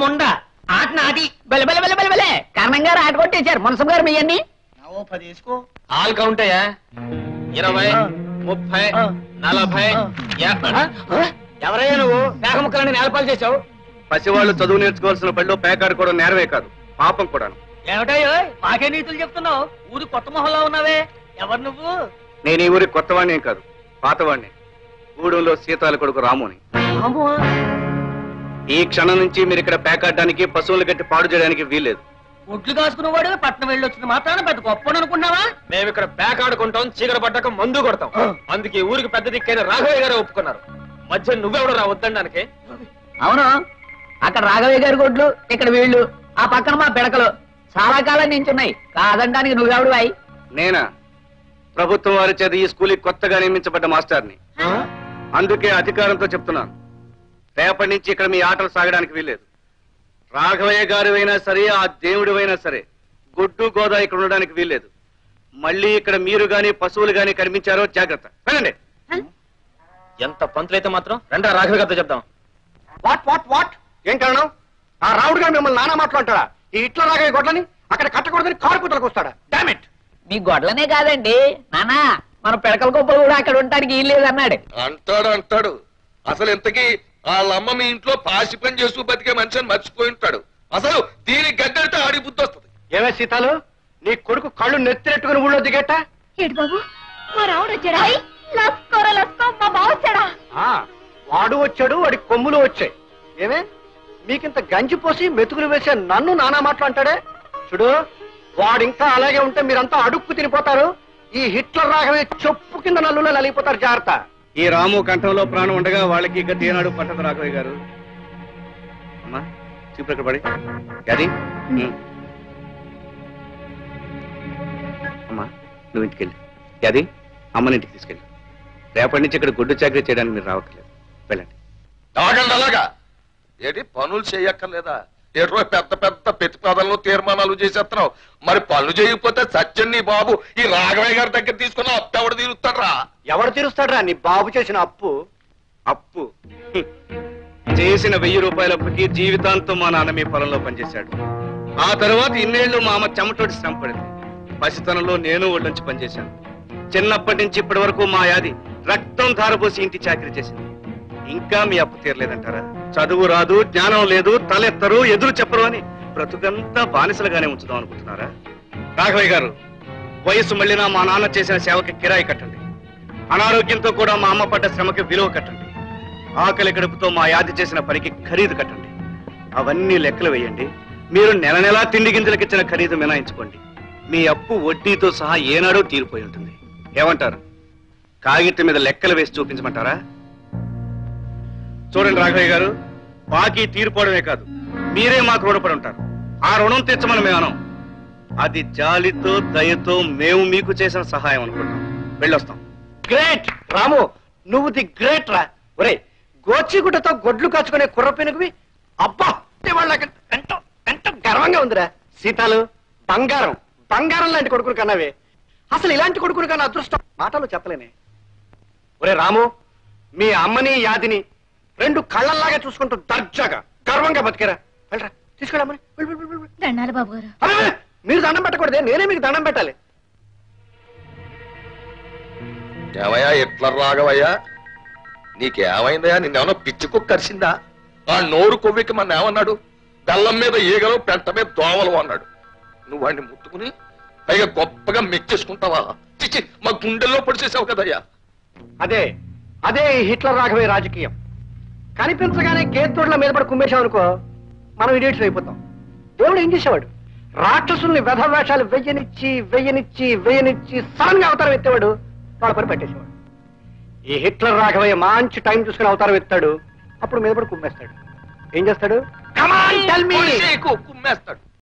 ముండ ఆట నాటి బెలబెలబెలబెలబెలే కరణం గారు ఆట కొట్టేశారు మునసం గారు మీయన్ని 10 వేసుకో. ఆల్ కౌంటయ్యా 20, 30, 40. ఎవరయ్యా నువ్వు పేక ముక్కలని నేలపాలు చేశావు? పసివాళ్ళు చదువు నేర్చుకోవాల్సిన బడిలో పేకాడుకోవడం నేరవే కాదు, పాపం కూడాను. ఏమిటయ్యో మాకే నీతులు చెప్తున్నావు? ఊరు కొత్త మొహంలో ఉన్నావే, ఎవరు నువ్వు? నేను ఈ ఊరికి కొత్తవాణ్ణేం కాదు, పాతవాణ్ణి. గూడెంలో సీతాల కొడుకు రాముని. ఈ క్షణం నుంచి మీరు ఇక్కడ పేకాడడానికి, పశువులు గట్టి పాడు చేయడానికి వీల్లేదు. ఒడ్లు కాసుకునేవాడు పట్నం వెళ్ళి వచ్చిన మాత్రాన పెద్ద గొప్ప అనుకున్నావా? మేము ఇక్కడ పేకాడుకుంటాం, చీకటి పడ్డాక మందు కొడతాం. అందుకే ఊరికి పెద్ద దిక్కైన రాఘవయ్య గారు ఒప్పుకున్నారు. మధ్య నువ్వెవడు రా వద్దడానికి? అవును, అక్కడ రాఘవయ్య గారి గొడ్లు, ఇక్కడ వీళ్ళు, ఆ పక్కన మా పిడకలు చాలా కాలం నించున్నాయి. కాదనడానికి నువ్వెవడు అయి? నేనా? ప్రభుత్వం వారి చేత ఈ స్కూల్కి కొత్తగా నియమించబడ్డ మాస్టర్ని. అందుకే అధికారంతో చెప్తున్నాను, రేపటి నుంచి ఇక్కడ మీ ఆటలు సాగడానికి వీల్లేదు. రాఘవయ్య గారు అయినా సరే, ఆ దేవుడు అయినా సరే, గొడ్డు గోదా ఇక్కడ ఉండడానికి వీల్లేదు. మళ్ళీ ఇక్కడ మీరు గాని పశువులు గాని కనిపించారో జాగ్రత్త. వెళ్ళండి. ఎంత పంతులైతే మాత్రం రండి రాఘవ గారితో చెప్దాం. వాట్ వాట్ వాట్ ఏం కారణం? ఆ రావుడు గారు మిమ్మల్ని నానా మాట్లాడతాడా? ఈ ఇట్లా రాఘవయ్య గొడ్లని అక్కడ కట్టకూడదని కారు కుతలకు వస్తాడా? డామిట్! మీ గొడ్లనే కాదండి నానా, మన పిడకల గొప్పలు కూడా అక్కడ ఉండడానికి వీల్లేదు అన్నాడు. అంటాడు. అసలు ఇంతకీ వాళ్ళమ్మ మీ ఇంట్లో పాసి పని చేస్తూ బతికే మనిషిని మర్చిపోయి ఉంటాడు. అసలు దీనికి గడ్డడితే ఆడి బుద్ధి వస్తుంది. ఏమే సీతాలు, నీ కొడుకు కళ్ళు నెత్తినెట్టుకుని ఊళ్ళో దిగేట? ఏడు బాబు, మా రావుడు వచ్చాడా? లస్కోరా లస్కో, మా బావ వచ్చాడా? వాడు వచ్చాడు, వాడి కొమ్ములు వచ్చాయి. ఏమే మీకింత గంజి పోసి మెతుకులు వేసే నన్ను నానా మాటలు అంటాడే? చూడు, వాడింకా అలాగే ఉంటే మీరంతా అడుక్కు తినిపోతారు. ఈ హిట్లర్ రాఘవే చెప్పు కింద నల్లులో నలిగిపోతారు. జాగ్రత్త. ఈ రాము కంఠంలో ప్రాణం ఉండగా వాళ్ళకి గట్టి ఏనాడు పట్టదు రాఘవయ్య గారు. అమ్మా చూపు ఇక్కడ పడి అది అమ్మా నువ్వు ఇంటికెళ్ళి అది అమ్మని ఇంటికి తీసుకెళ్ళి. రేపటి నుంచి ఇక్కడ గుడ్డు చాకరీ చేయడానికి మీరు రావట్లేదు. వెళ్ళండి. తాగండి అలాగా. ఏంటి పనులు చేయక్కర్లేదా? ఏటో పెద్ద పెద్ద ప్రతిపాదనలు తీర్మానాలు చేసేస్తున్నావు. మరి పనులు చేయకపోతే సత్యం నీ బాబు ఈ రాఘవయ్య గారి దగ్గర తీసుకున్న అప్పు ఎవడు తీరుస్తాడ్రా? ఎవడు తీరుస్తాడ్రా నీ బాబు చేసిన అప్పు? అప్పు చేసిన 1000 రూపాయల అప్పుకి జీవితాంతం మా నాన్న మీ పొలంలో పనిచేశాడు. ఆ తర్వాత ఇన్నేళ్లు మా అమ్మ చెమటోటి శ్రమ పడింది. పసితనంలో నేను ఒళ్ళొంచి పనిచేశాను. చిన్నప్పటి నుంచి ఇప్పటి వరకు మా యాది రక్తం ధారపోసి ఇంటి చాకరీ చేసింది. ఇంకా మీ అప్పు తీరలేదంటారా? చదువు రాదు, జ్ఞానం లేదు, తలెత్తరు, ఎదురు చెప్పరు అని బ్రతుకంతా బానిసలుగానే ఉంచుదాం అనుకుంటున్నారా? రాఘవయ్య గారు, వయసు మళ్ళినా మా నాన్న చేసిన సేవకి కిరాయి కట్టండి. అనారోగ్యంతో కూడా మా అమ్మ పడ్డ శ్రమకి విలువ కట్టండి. ఆకలి గడుపుతో మా యాది చేసిన పనికి ఖరీదు కట్టండి. అవన్నీ లెక్కలు వేయండి. మీరు నెల నెలా తిండి గింజలకిచ్చిన ఖరీదు మినాయించుకోండి. మీ అప్పు వడ్డీతో సహా ఏనాడో తీరిపోయి ఉంటుంది. ఏమంటారు? కాగితం మీద లెక్కలు వేసి చూపించమంటారా? చూడండి రాఘవయ్య గారు, బాకీ తీరిపోవడమే కాదు, మీరే మాకు రుణపడి ఉంటారు. ఆ రుణం తెచ్చమని మేము అనం. అది జాలితో దయతో మేము మీకు చేసిన సహాయం అనుకుంటాం. వెళ్ళొస్తాం. గ్రేట్ రాము, నువ్వు ది గ్రేట్ రా. ఒరే, గోచిగుడ్డతో గొడ్లు కాచుకునే కుర్ర పెనుగువి. అబ్బా, వాళ్ళకి ఎంతో ఎంతో గర్వంగా ఉందిరా. సీతాలు, బంగారం బంగారం లాంటి కొడుకులు కన్నావే. అసలు ఇలాంటి కొడుకులు కన్నా అదృష్టం మాటలు చెప్పలేనే. ఒరే రాము, మీ అమ్మని యాదిని 2 కళ్ళల్లాగా చూసుకుంటూ దర్జాగా గర్వంగా బతికేరా. వెళ్ళరా, తీసుకెళ్ళమ్మని. దండాలి బాబు గారు. మీరు దండం పెట్టకూడదే, నేనే మీకు దండం పెట్టాలి. ఏమయ్యా ఎట్లా రాఘవయ్యా? నీకేమైందయ్యా? నిన్నేమన్నా పిచ్చి కుక్క కరిసిందా? ఆ నోరు కొవ్వికి మన ఏమన్నాడు? బెల్లం మీద ఈగలు, పెంట మీద దోవలు అన్నాడు. నువ్వు వాడిని ముట్టుకుని పైగా గొప్పగా మెచ్చేసుకుంటావా? చిచ్చి, మా గుండెల్లో పొడిచేసావు కదయ్యా. అదే అదే హిట్లర్ రాఘవయ్య రాజకీయం. కనిపించగానే కేతుడుల మీద పడి కుమ్మేశామనుకో, మనం ఇడియట్స్ అయిపోతాం. దేవుడు ఏం చేసేవాడు? రాక్షసుల్ని వ్యధవేషాలు వెయ్యనిచ్చి సడన్ గా అవతారం ఎత్తేవాడు, వాళ్ళ పని పట్టేసేవాడు. ఈ హిట్లర్ రాఘవయ్య మంచి టైం చూసుకుని అవతారం ఎత్తాడు, అప్పుడు మీద పడి కుమ్మేస్తాడు. ఏం చేస్తాడు? కుమ్మేస్తాడు.